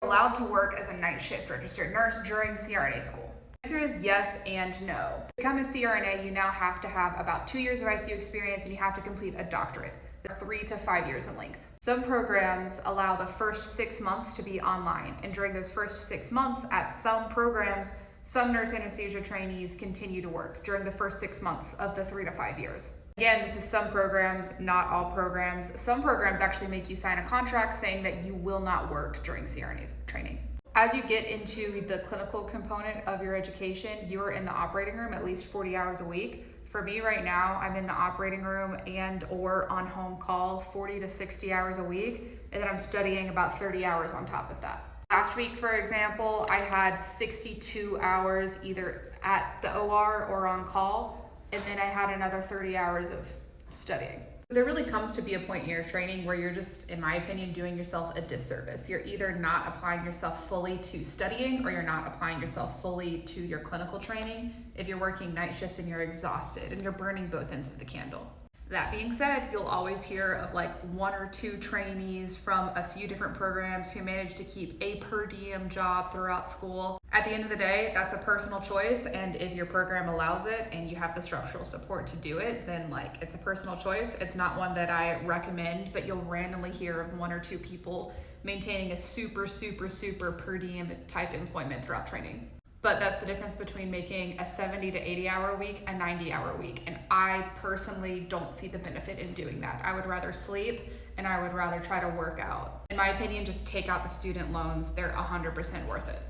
allowed to work as a night shift registered nurse during CRNA school? The answer is yes and no. To become a CRNA, you now have to have about 2 years of ICU experience and you have to complete a doctorate, 3 to 5 years in length. Some programs allow the first 6 months to be online, and during those first 6 months at some programs, some nurse anesthesia trainees continue to work during the first 6 months of the 3 to 5 years. Again, this is some programs, not all programs. Some programs actually make you sign a contract saying that you will not work during CRNA training. As you get into the clinical component of your education, you are in the operating room at least 40 hours a week. For me right now, I'm in the operating room and or on home call 40 to 60 hours a week, and then I'm studying about 30 hours on top of that. Last week, for example, I had 62 hours either at the OR or on call, and then I had another 30 hours of studying. There really comes to be a point in your training where you're just, in my opinion, doing yourself a disservice. You're either not applying yourself fully to studying or you're not applying yourself fully to your clinical training if you're working night shifts and you're exhausted and you're burning both ends of the candle. That being said, you'll always hear of like 1 or 2 trainees from a few different programs who manage to keep a per diem job throughout school. At the end of the day, that's a personal choice, and if your program allows it and you have the structural support to do it, then like it's a personal choice. It's not one that I recommend, but you'll randomly hear of 1 or 2 people maintaining a super per diem type employment throughout training. But that's the difference between making a 70 to 80 hour week, a 90 hour week. And I personally don't see the benefit in doing that. I would rather sleep and I would rather try to work out. In my opinion, just take out the student loans. They're 100% worth it.